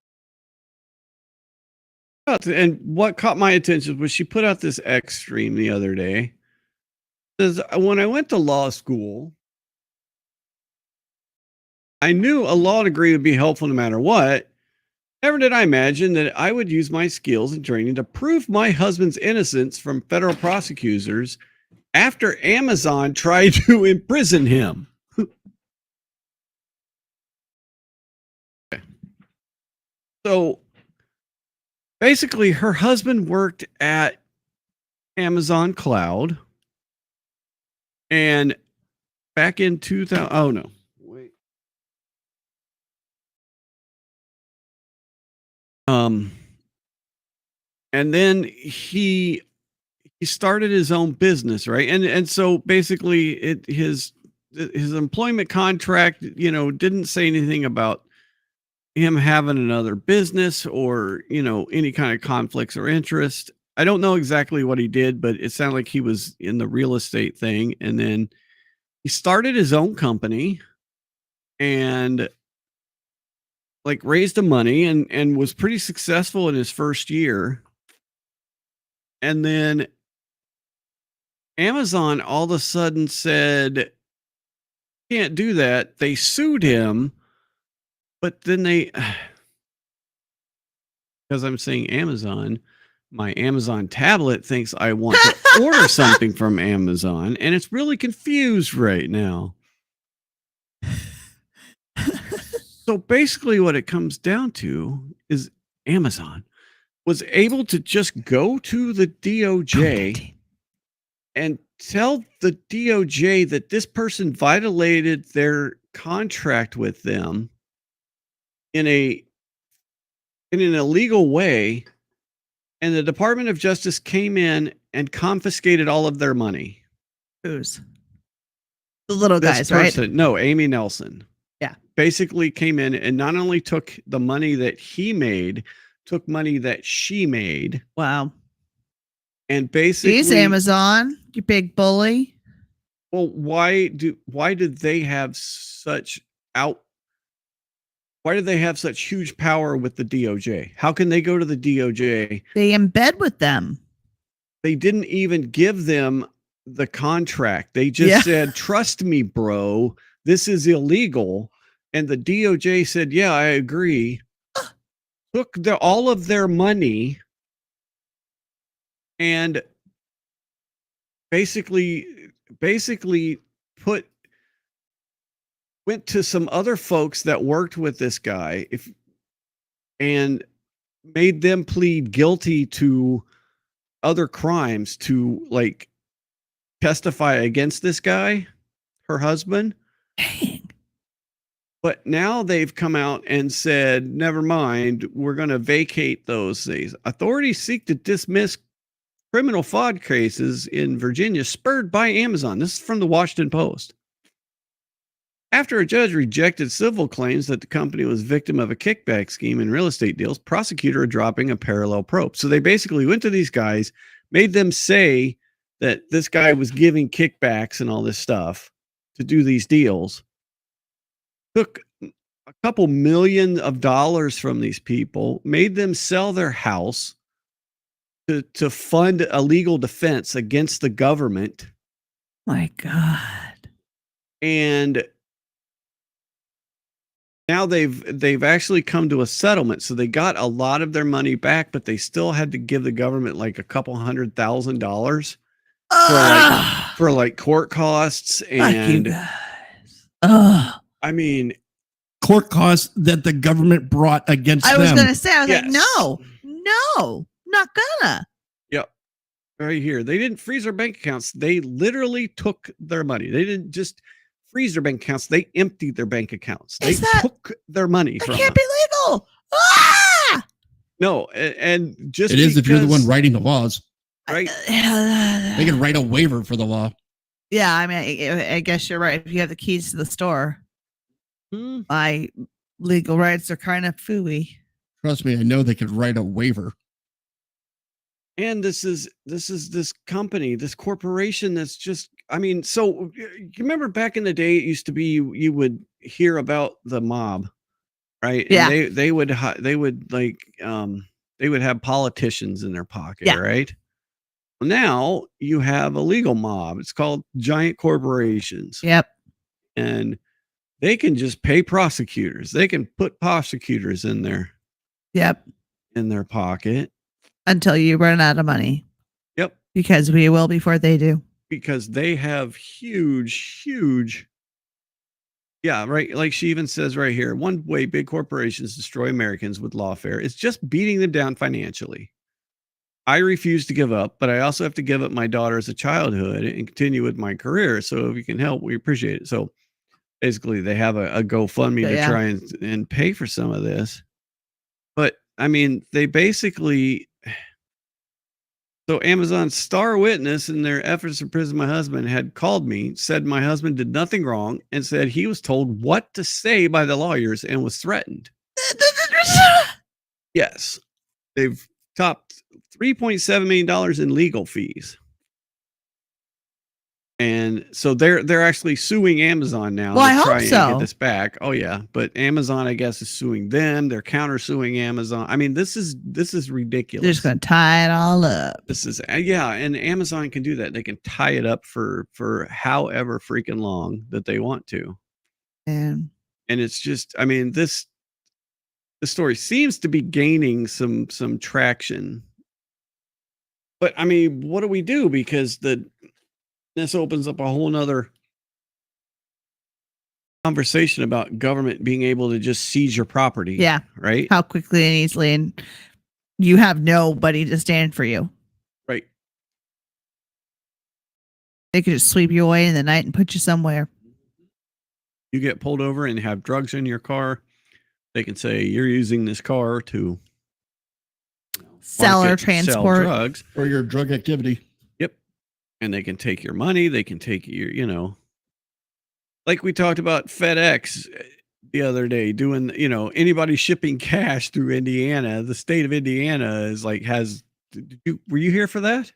And what caught my attention was she put out this X stream the other day. It says, when I went to law school, I knew a law degree would be helpful no matter what. Never did I imagine that I would use my skills and training to prove my husband's innocence from federal prosecutors after Amazon tried to imprison him. Okay. So basically, her husband worked at Amazon Cloud, and back in 2000, oh no, wait. And then he started his own business, right? And so basically his employment contract, didn't say anything about him having another business or, any kind of conflicts or interest. I don't know exactly what he did, but it sounded like he was in the real estate thing. And then he started his own company and raised the money and was pretty successful in his first year. And then Amazon all of a sudden said, can't do that. They sued him, but then because I'm saying Amazon, my Amazon tablet thinks I want to order something from Amazon, and it's really confused right now. So basically what it comes down to is Amazon was able to just go to the DOJ and tell the DOJ that this person violated their contract with them in an illegal way, and the Department of Justice came in and confiscated all of their money. Who's the little guys, right? No, Amy Nelson. Yeah. Basically came in and not only took the money that he made, took money that she made. Wow. And basically, geez, Amazon, you big bully. Well, why did they have such huge power with the DOJ? How can they go to the DOJ? They embed with them. They didn't even give them the contract. They just said, trust me, bro, this is illegal. And the DOJ said, yeah, I agree. Took all of their money and basically went to some other folks that worked with this guy and made them plead guilty to other crimes to testify against this guy, her husband. Dang. But now they've come out and said, never mind, we're going to vacate those things. Authorities seek to dismiss criminal fraud cases in Virginia spurred by Amazon. This is from the Washington Post. After a judge rejected civil claims that the company was victim of a kickback scheme in real estate deals, prosecutors are dropping a parallel probe. So they basically went to these guys, made them say that this guy was giving kickbacks and all this stuff to do these deals, took a couple million of dollars from these people, made them sell their house to fund a legal defense against the government. My God. And now they've actually come to a settlement. So they got a lot of their money back, but they still had to give the government a couple $100,000 for court costs and I mean, court costs that the government brought against them. I was going to say, I was like, no, not gonna. Yep. right here. They didn't freeze our bank accounts. They literally took their money. They didn't just freeze their bank accounts. They emptied their bank accounts. They took their money That from can't them. be legal. Ah! No, and just It is if you're the one because- writing the laws. right? They can write a waiver for the law. Yeah, I mean, I guess you're right. If you have the keys to the store, Hmm. my legal rights are kind of phooey. Trust me, I know they could write a waiver. And this is this company, this corporation that's just, I mean, so you remember back in the day, it used to be you would hear about the mob, right? And Yeah. they would like they would have politicians in their pocket, Yeah. right? Well, now you have a legal mob. It's called giant corporations. Yep. And they can just pay prosecutors. They can put prosecutors in Yep. their pocket. Until you run out of money. Yep. Because we will before they do. Because they have huge. Yeah, right. Like she even says right here, one way big corporations destroy Americans with lawfare is just beating them down financially. I refuse to give up, but I also have to give up my daughter's childhood and continue with my career. So if you can help, we appreciate it. So basically they have a GoFundMe to try and pay for some of this. But I mean, they basically, so Amazon's star witness in their efforts to imprison my husband had called me, said my husband did nothing wrong, and said he was told what to say by the lawyers and was threatened. Yes. They've topped $3.7 million in legal fees. And so they're actually suing Amazon now Well, I to hope try and so. get this back. Oh yeah, but Amazon, I guess, is suing them. They're countersuing Amazon. I mean, this is ridiculous. They're just going to tie it all up. This is yeah, and Amazon can do that. They can tie it up for however freaking long that they want to. And it's just, I mean, the story seems to be gaining some traction. But I mean, what do we do? Because this opens up a whole nother conversation about government being able to just seize your property. Yeah. Right. How quickly and easily, and you have nobody to stand for you. Right. They could just sweep you away in the night and put you somewhere. You get pulled over and have drugs in your car. They can say you're using this car to Sell or sell transport. drugs or your drug activity. Yep. And they can take your money. They can take your, like we talked about FedEx the other day doing, anybody shipping cash through Indiana. The state of Indiana is like, were you here for that?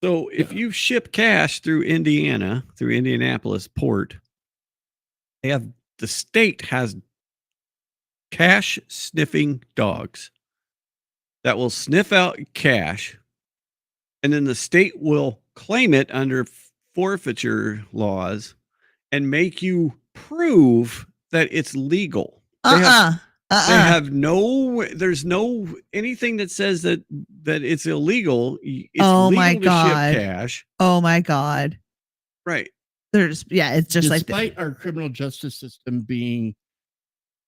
So if you ship cash through Indiana, through Indianapolis port, the state has cash sniffing dogs that will sniff out cash, and then the state will claim it under forfeiture laws and make you prove that it's legal. They have there's no anything that says that it's illegal. It's legal to ship cash. Oh my God. Right. It's just despite our criminal justice system being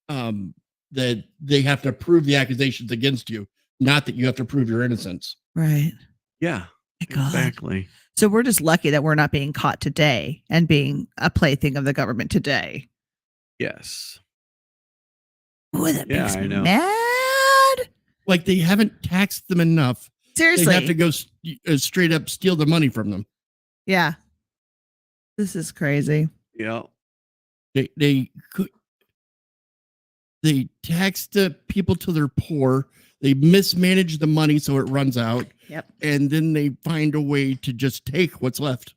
that they have to prove the accusations against you, not that you have to prove your innocence. Right. Yeah. God. Exactly. So we're just lucky that we're not being caught today and being a plaything of the government today. Yes. Ooh, that makes I me know. mad. Like they haven't taxed them enough. Seriously. They have to go straight up steal the money from them. Yeah. This is crazy. Yeah. They tax the people till they're poor. They mismanage the money so it runs out. Yep. And then they find a way to just take what's left.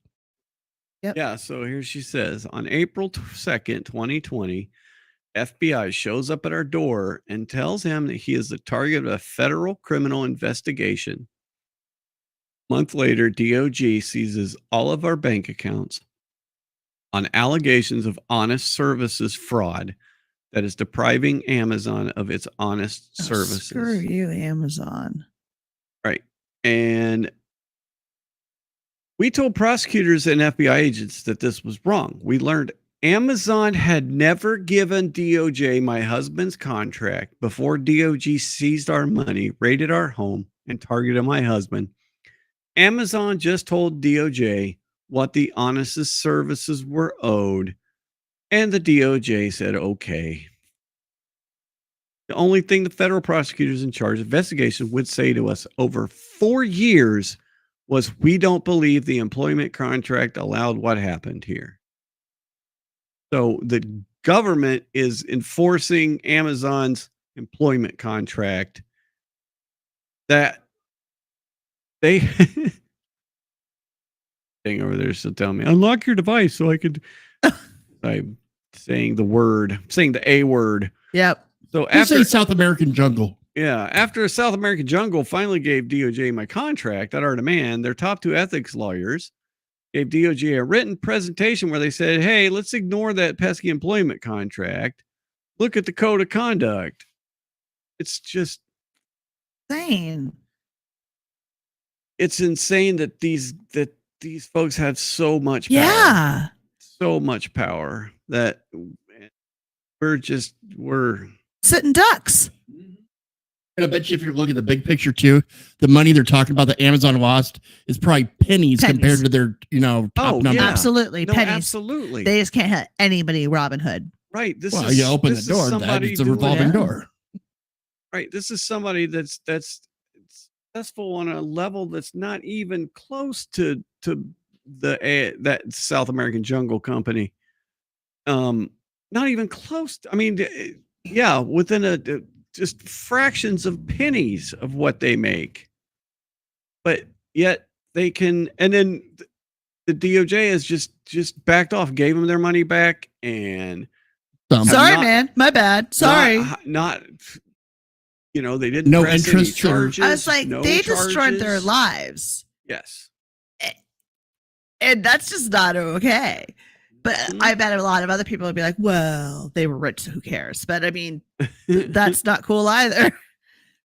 Yep. Yeah. So here she says, on April 2nd, 2020, FBI shows up at our door and tells him that he is the target of a federal criminal investigation. A month later, DOJ seizes all of our bank accounts on allegations of honest services fraud that is depriving Amazon of its honest services. Screw you, Amazon. Right. And we told prosecutors and FBI agents that this was wrong. We learned Amazon had never given DOJ my husband's contract before DOJ seized our money, raided our home, and targeted my husband. Amazon just told DOJ what the honest services were owed, and the DOJ said, okay. The only thing the federal prosecutors in charge of investigation would say to us over 4 years was, we don't believe the employment contract allowed what happened here. So the government is enforcing Amazon's employment contract that they thing over there still telling me, unlock your device so I could I'm saying the A word. Yep. So You after say South American jungle. Yeah, after South American Jungle finally gave DOJ my contract at our demand, their top 2 ethics lawyers gave DOJ a written presentation where they said, hey, let's ignore that pesky employment contract. Look at the code of conduct. It's just Insane. It's insane that these folks have so much power. Yeah. So much power that we're Sitting ducks. And I bet you if you're looking at the big picture too, the money they're talking about that Amazon lost is probably pennies compared to their, top Oh, number. yeah. Absolutely. No, Pennies. absolutely. They just can't have anybody Robin Hood. Right. Well, you open the door, it's a revolving door. Right. This is somebody that's successful on a level that's not even close to that South American Jungle company. Not even close. I mean, yeah, within just fractions of pennies of what they make. But yet they can, and then the DOJ has just backed off, gave them their money back, and sorry, man, my bad. Sorry, not they didn't no press interest any charges. I was like, no they charges. destroyed their lives. Yes, and that's just not okay. But I bet a lot of other people would be like, well, they were rich, so who cares? But I mean, that's not cool either.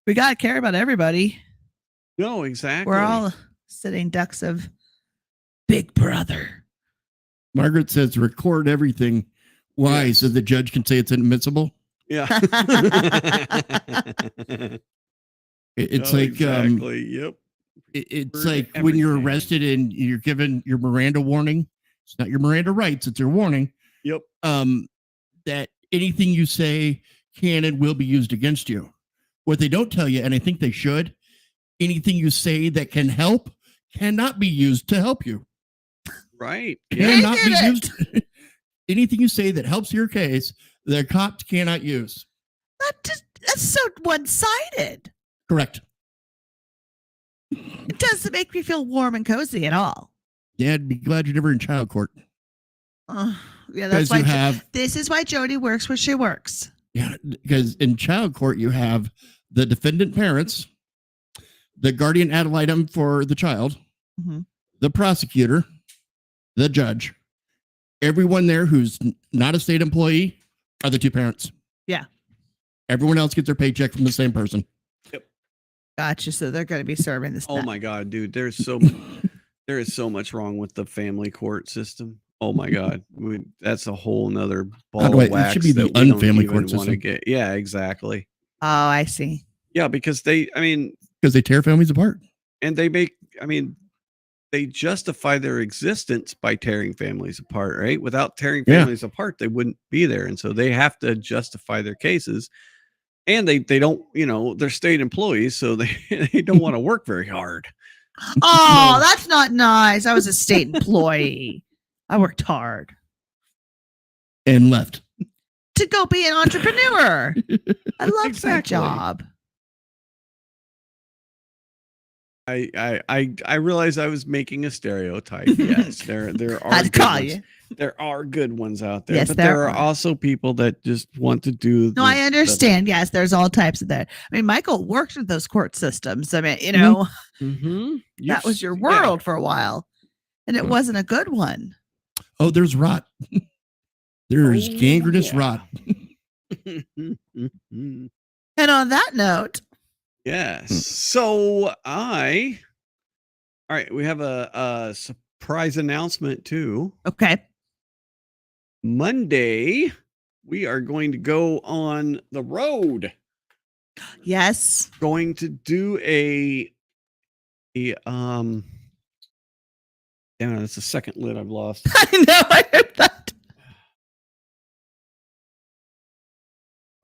We got to care about everybody. No, exactly. We're all sitting ducks of Big Brother. Margaret says record everything. Why? Yes. So the judge can say it's inadmissible? Yeah. It's No, like, exactly. Yep. It's Heard like when you're everything. arrested and you're given your Miranda warning. It's not your Miranda rights, it's your warning. Yep. That anything you say can and will be used against you. What they don't tell you, and I think they should, anything you say that can help cannot be used to help you. Right. Cannot be used. Anything you say that helps your case, the cops cannot use. That's so one-sided. Correct. It doesn't make me feel warm and cozy at all. Yeah, I'd be glad you're never in child court. Yeah, that's why. You This is why Jody works where she works. Yeah, because in child court you have the defendant parents, the guardian ad litem for the child, the prosecutor, the judge. Everyone there who's not a state employee are the 2 parents. Yeah. Everyone else gets their paycheck from the same person. Yep. Gotcha. So they're going to be serving this. Oh my God, dude. There is so much wrong with the family court system. Oh my God. That's a whole nother ball of wax. It should be the that we don't unfamily even court wanna system. get. Yeah, exactly. Oh, I see. Yeah, because Because they tear families apart. and they justify their existence by tearing families apart, right? Without tearing families apart, they wouldn't be there. And so they have to justify their cases. And they don't, they're state employees, so they don't want to work very hard. Oh, that's not nice. I was a state employee. I worked hard And left. to go be an entrepreneur. I loved Exactly. my job. I realized I was making a stereotype. Yes, there are I'd good call ones. you. There are good ones out there, Yes, but there there are are. also people that just want to do. No, I understand. Yes, there's all types of that. I mean, Michael worked with those court systems. I mean, that was your world for a while, and it wasn't a good one. Oh, there's rot. There's gangrenous rot. And on that note, Yes. So all right, we have a surprise announcement too. okay. Monday, we are going to go on the road. Yes. Going to do a Yeah, that's the second lid I've lost. I know. I heard that.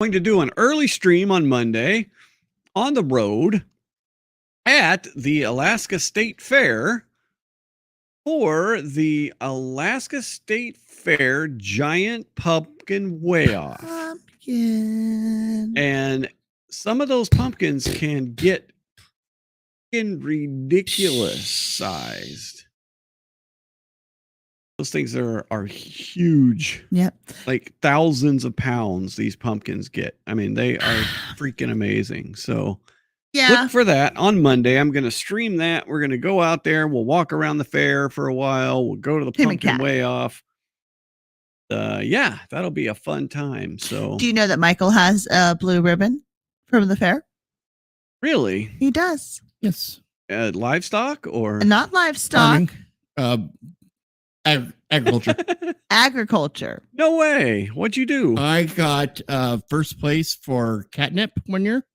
Going to do an early stream on Monday on the road at the Alaska State Fair for the Alaska State Fair Giant Pumpkin Weigh-Off. Pumpkin. And some of those pumpkins can get ridiculous sized. Those things are huge. Yep. Like thousands of pounds these pumpkins get. I mean, they are freaking amazing. So Yeah. look for that on Monday. I'm going to stream that. We're going to go out there. We'll walk around the fair for a while. We'll go to the Him and pumpkin Kat. weigh-off. Yeah, that'll be a fun time. So Do you know that Michael has a blue ribbon from the fair? really, He does. Yes. livestock or Not livestock, Farming, agriculture. agriculture. no way? What'd you do? I got first place for catnip one year.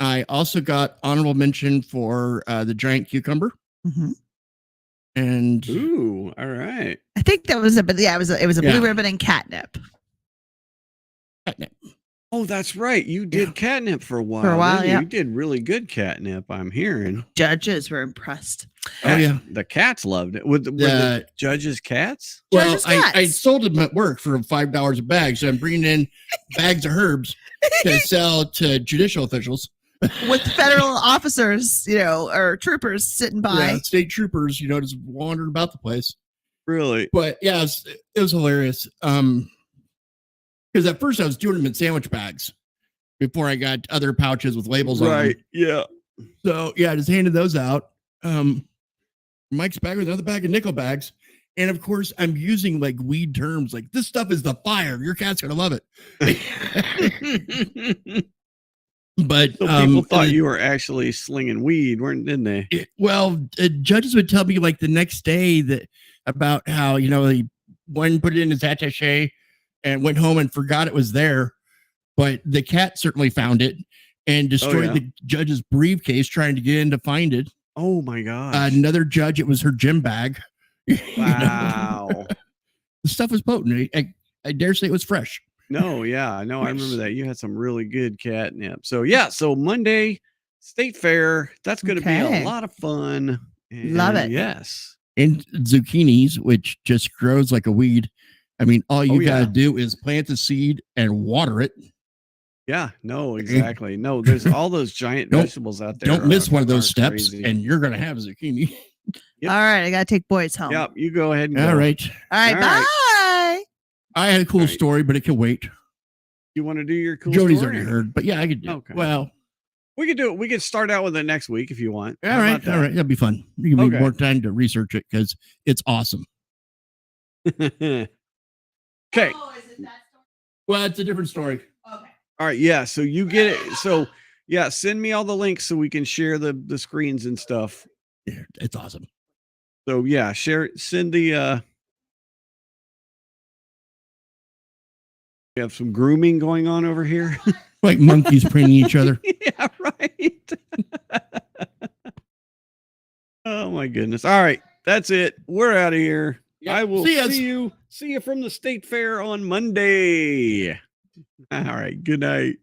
I also got honorable mention for the giant cucumber. Mhm. And Ooh, all right. I think that was it was a Yeah. blue ribbon and catnip. catnip. Oh, that's right. You did catnip for a while. while, didn't you? yeah. You did really good catnip, I'm hearing. Judges were impressed. Oh, yeah. The cats loved it. Were the judges cats? Well, Judge's I cats. sold them at work for $5 a bag. So I'm bringing in bags of herbs to sell to judicial officials. With federal officers, or troopers sitting by. Yeah, state troopers, just wandering about the place. Really? But yeah, it was hilarious. Because at first I was doing them in sandwich bags before I got other pouches with labels on them. Right. Yeah. So yeah, I just handed those out. Mike's bag with another bag of nickel bags. And of course, I'm using like weed terms like this stuff is the fire. Your cat's gonna love it. But So people thought you were actually slinging weed, didn't they? Judges would tell me like the next day that about how one put it in his attaché and went home and forgot it was there, but the cat certainly found it and destroyed the judge's briefcase trying to get in to find it. Oh my gosh. Another judge, it was her gym bag. Wow. The stuff was potent. I dare say it was fresh. No, yeah, no, I remember that. You had some really good catnip. So yeah, so Monday, State Fair. That's going to be a lot of fun. Love it. Yes. And zucchinis, which just grows like a weed. I mean, all you got to yeah. do is plant the seed and water it. Yeah, no, exactly. No, there's all those giant vegetables out there. Don't miss one of those are steps, crazy. and you're going to have zucchini. Yep. All right, I gotta take boys home. Yep, you go ahead and go. All right. All right, All bye. right. I had a cool All right. story, but it can wait. You want to do your cool Jody's story? already heard, but yeah, I could do it. Okay. Well, We could do it. We could start out with it next week if you want. all How right. about that? All right. That'd be fun. You can Okay. be more time to research it because it's awesome. Okay. Oh, is it that Well, it's a different story. story? Okay. All right. Yeah. So you get it. So yeah, send me all the links so we can share the screens and stuff. Yeah, it's awesome. So yeah, send the we have some grooming going on over here. Like monkeys preening each other. Yeah, right. Oh my goodness. All right. That's it. We're out of here. Yeah. I will See ya. see you from the state fair on Monday. All right. Good night.